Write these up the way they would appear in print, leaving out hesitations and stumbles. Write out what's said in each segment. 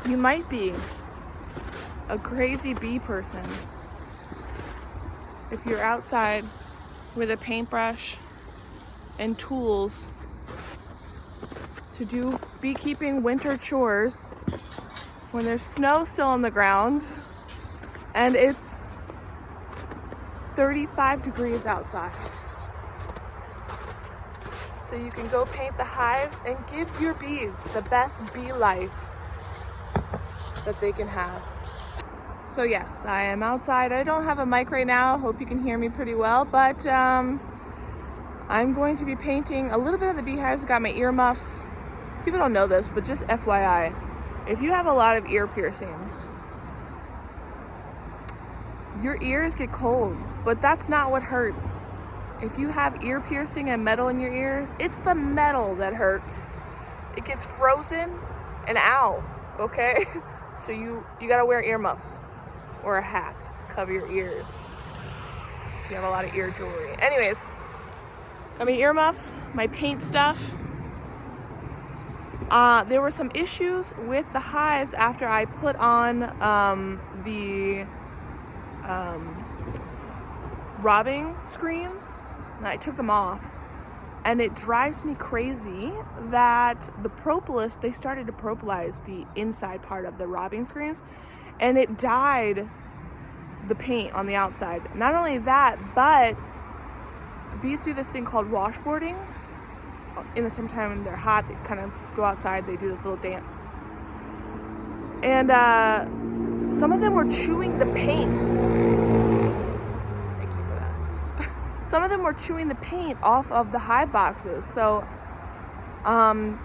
You might be a crazy bee person if you're outside with a paintbrush and tools to do beekeeping winter chores when there's snow still on the ground and it's 35 degrees outside. So you can go paint the hives and give your bees the best bee life that they can have. So yes, I am outside. I don't have a mic right now. Hope you can hear me pretty well, but I'm going to be painting a little bit of the beehives. I got my earmuffs. People don't know this, but just FYI, if you have a lot of ear piercings, your ears get cold, but that's not what hurts. If you have ear piercing and metal in your ears, it's the metal that hurts. It gets frozen and ow, okay? So you gotta wear earmuffs or a hat to cover your ears if you have a lot of ear jewelry. Anyways, got my earmuffs, my paint stuff. There were some issues with the hives after I put on the robbing screens, and I took them off. And it drives me crazy that the propolis, they started to propolize the inside part of the robbing screens, and it dyed the paint on the outside. Not only that, but bees do this thing called washboarding. In the summertime when they're hot, they kind of go outside, they do this little dance. And some of them were chewing the paint. Thank you for that. Some of them were chewing the paint off of the hive boxes. So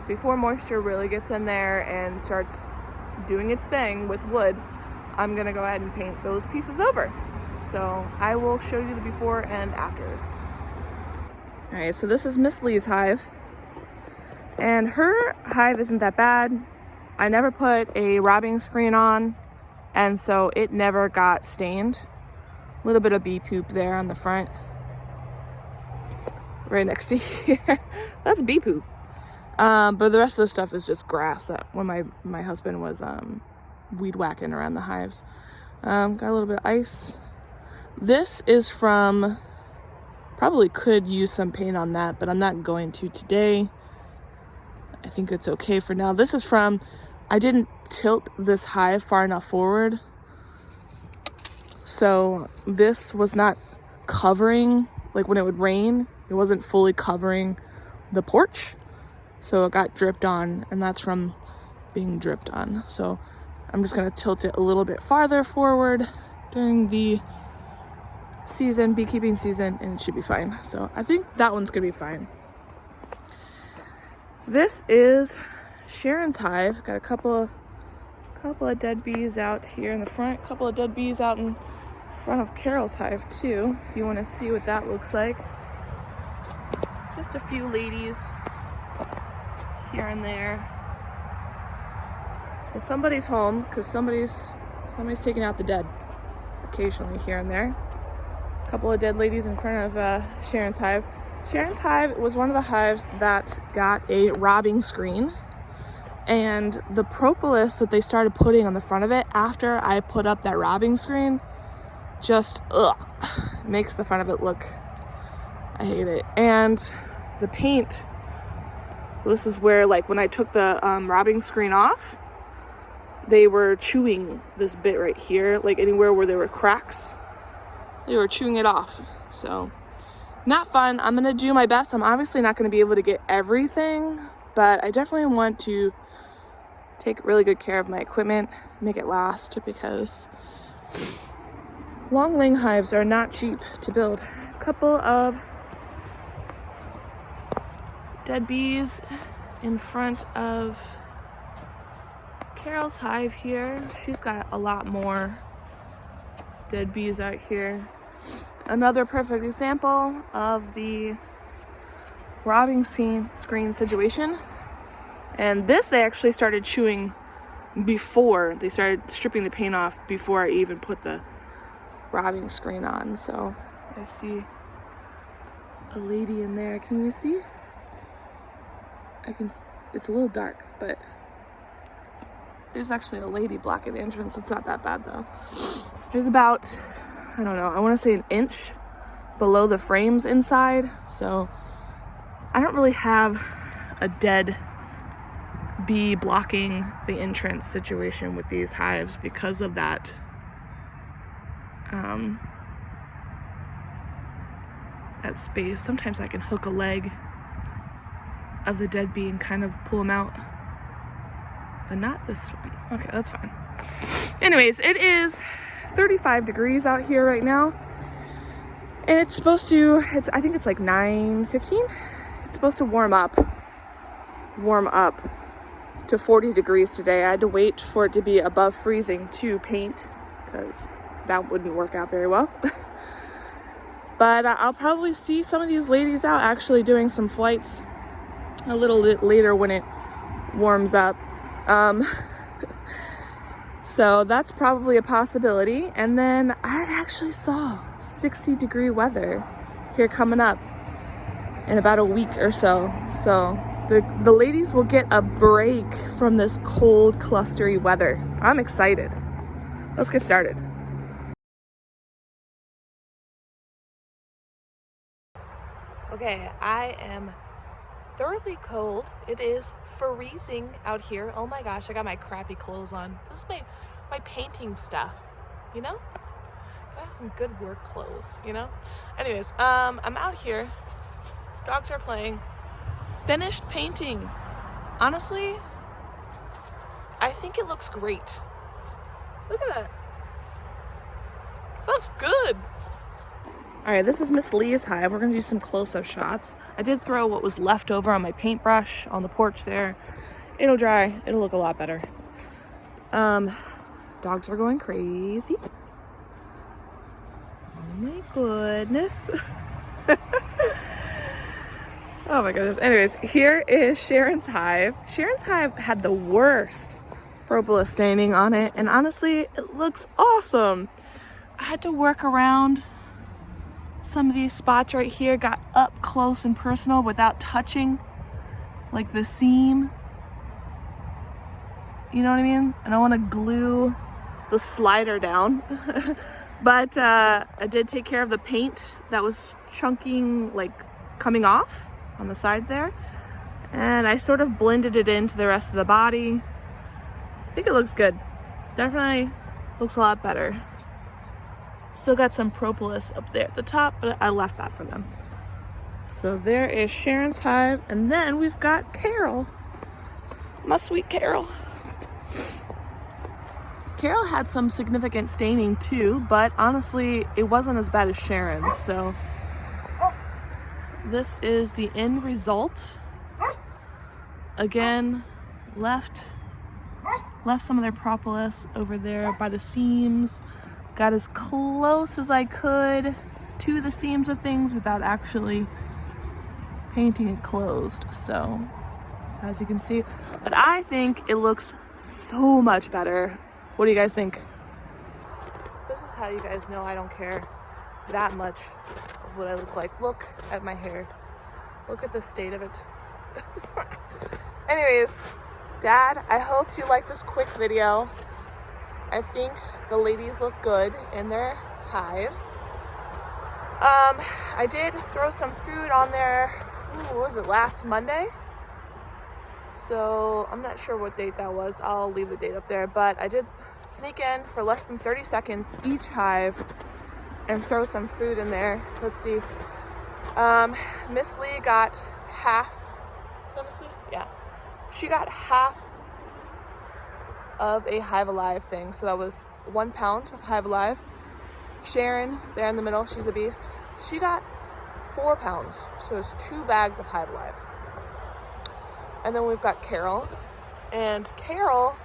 before moisture really gets in there and starts doing its thing with wood, I'm gonna go ahead and paint those pieces over. So I will show you the before and afters. All right, so this is Miss Lee's hive. And her hive isn't that bad. I never put a robbing screen on, and so it never got stained. A little bit of bee poop there on the front. Right next to here. That's bee poop. But the rest of the stuff is just grass that when my husband was weed whacking around the hives. Got a little bit of ice. This is from, probably could use some paint on that, but I'm not going to today. I think it's okay for now. This is from, I didn't tilt this hive far enough forward. So this was not covering, like when it would rain, it wasn't fully covering the porch. So it got dripped on, and that's from being dripped on. So I'm just gonna tilt it a little bit farther forward during the season, beekeeping season, and it should be fine. So I think that one's gonna be fine. This is Sharon's hive. Got a couple of dead bees out here in the front, couple of dead bees out in front of Carol's hive too, if you want to see what that looks like. Just a few ladies here and there. So somebody's home because somebody's taking out the dead occasionally here and there. A couple of dead ladies in front of Sharon's hive. Sharon's hive was one of the hives that got a robbing screen, and the propolis that they started putting on the front of it after I put up that robbing screen just makes the front of it look, I hate it. And the paint, this is where, like, when I took the robbing screen off, they were chewing this bit right here, like anywhere where there were cracks, they were chewing it off. So not fun. I'm gonna do my best. I'm obviously not gonna be able to get everything, but I definitely want to take really good care of my equipment, make it last, because long ling hives are not cheap to build. A couple of dead bees in front of Carol's hive here. She's got a lot more dead bees out here. Another perfect example of the robbing screen situation. And this they actually started chewing before they started stripping the paint off, before I even put the robbing screen on. So I see a lady in there. Can you see? It's a little dark, but There's actually a lady blocking the entrance. It's not that bad though. There's about, I don't know, I want to say an inch below the frames inside. So I don't really have a dead bee blocking the entrance situation with these hives because of that. That space. Sometimes I can hook a leg of the dead bee and kind of pull them out, but not this one. Okay, that's fine. Anyways, it is 35 degrees out here right now, and it's supposed to, I think it's like 9:15. It's supposed to warm up to 40 degrees today. I had to wait for it to be above freezing to paint because that wouldn't work out very well. But I'll probably see some of these ladies out actually doing some flights a little bit later when it warms up. So that's probably a possibility. And then I actually saw 60-degree weather here coming up in about a week or so. So the ladies will get a break from this cold, clustery weather. I'm excited. Let's get started. Okay, I am thoroughly cold. It is freezing out here. Oh my gosh, I got my crappy clothes on. This is my painting stuff, you know? Gotta have some good work clothes, you know? Anyways, I'm out here. Dogs are playing. Finished painting. Honestly, I think it looks great. Look at that. That looks good. All right, this is Miss Lee's hive. We're gonna do some close-up shots. I did throw what was left over on my paintbrush on the porch there. It'll dry, it'll look a lot better. Dogs are going crazy. Oh my goodness. Oh my goodness. Anyways, here is Sharon's hive. Sharon's hive had the worst propolis staining on it, and honestly, it looks awesome. I had to work around some of these spots right here, got up close and personal without touching like the seam. You know what I mean? I don't want to glue the slider down. But I did take care of the paint that was chunking, like coming off on the side there. And I sort of blended it into the rest of the body. I think it looks good. Definitely looks a lot better. Still got some propolis up there at the top, but I left that for them. So there is Sharon's hive, and then we've got Carol. My sweet Carol. Carol had some significant staining too, but honestly, it wasn't as bad as Sharon's. So this is the end result. Again, left some of their propolis over there by the seams. Got as close as I could to the seams of things without actually painting it closed. So, as you can see, but I think it looks so much better. What do you guys think? This is how you guys know I don't care that much of what I look like. Look at my hair. Look at the state of it. Anyways, Dad, I hope you like this quick video. I think the ladies look good in their hives. I did throw some food on there, what was it, last Monday? So I'm not sure what date that was. I'll leave the date up there, but I did sneak in for less than 30 seconds each hive and throw some food in there. Let's see. Miss Lee got half. Is that Miss Lee? Yeah. She got half of a Hive Alive thing. So that was 1 pound of Hive Alive. Sharon, there in the middle, she's a beast. She got 4 pounds. So it's 2 bags of Hive Alive. And then we've got Carol. And Carol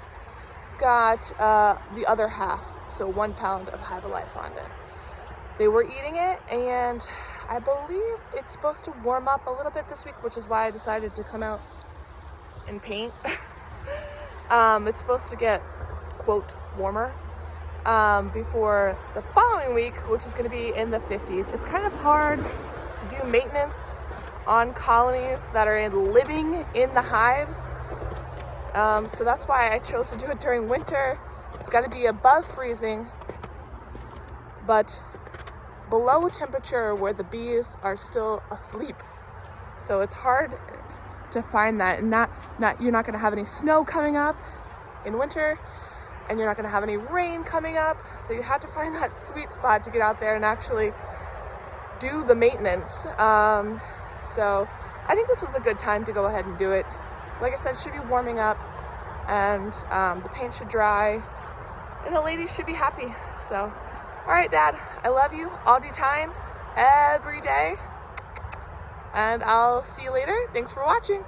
got the other half. So 1 pound of Hive Alive fondant. They were eating it, and I believe it's supposed to warm up a little bit this week, which is why I decided to come out and paint. It's supposed to get, quote, warmer before the following week, which is going to be in the 50s. It's kind of hard to do maintenance on colonies that are living in the hives So that's why I chose to do it during winter. It's got to be above freezing, but below a temperature where the bees are still asleep. So it's hard to find that, and you're not going to have any snow coming up in winter, and you're not going to have any rain coming up. So you have to find that sweet spot to get out there and actually do the maintenance. So I think this was a good time to go ahead and do it. Like I said, it should be warming up, and the paint should dry, and the ladies should be happy. So, all right, Dad, I love you all the time, every day, and I'll see you later. Thanks for watching.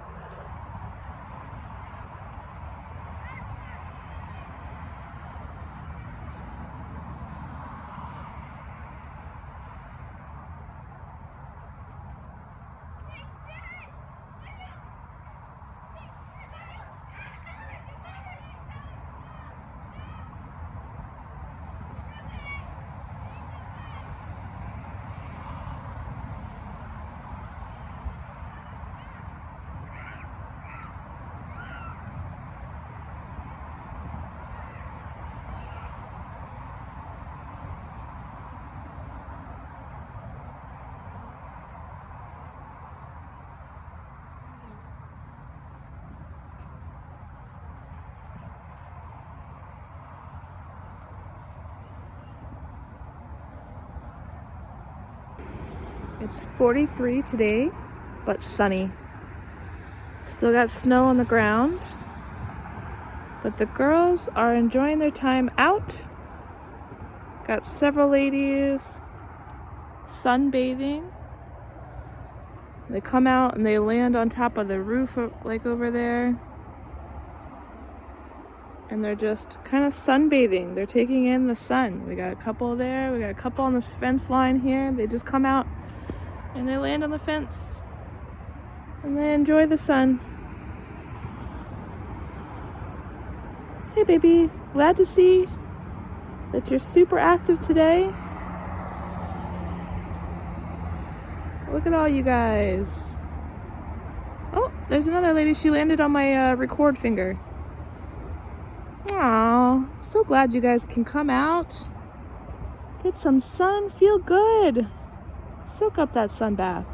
It's 43 today, but sunny. Still got snow on the ground, but the girls are enjoying their time out. Got several ladies sunbathing. They come out and they land on top of the roof, like over there, and they're just kind of sunbathing. They're taking in the sun. We got a couple there, we got a couple on this fence line here. They just come out and they land on the fence and they enjoy the sun. Hey baby, glad to see that you're super active today. Look at all you guys. Oh, there's another lady. She landed on my record finger. Aw, so glad you guys can come out, get some sun, feel good. Soak up that sun bath.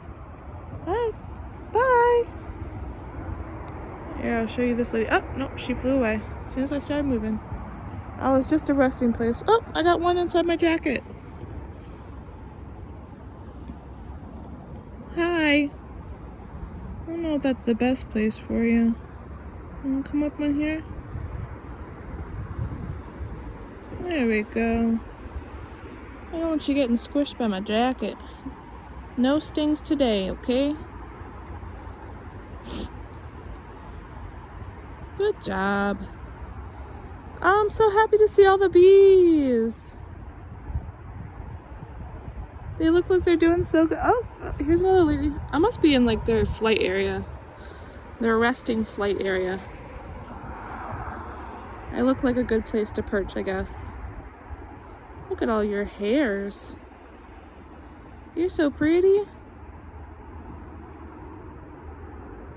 All right, bye. Here, I'll show you this lady. Oh, no, she flew away as soon as I started moving. Oh, it's just a resting place. Oh, I got one inside my jacket. Hi. I don't know if that's the best place for you. Wanna come up in here? There we go. I don't want you getting squished by my jacket. No stings today, okay? Good job. I'm so happy to see all the bees. They look like they're doing so good. Oh, here's another lady. I must be in like their flight area. Their resting flight area. I look like a good place to perch, I guess. Look at all your hairs. You're so pretty.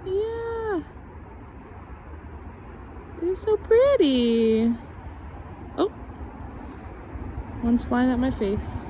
Yeah. You're so pretty. Oh. One's flying at my face.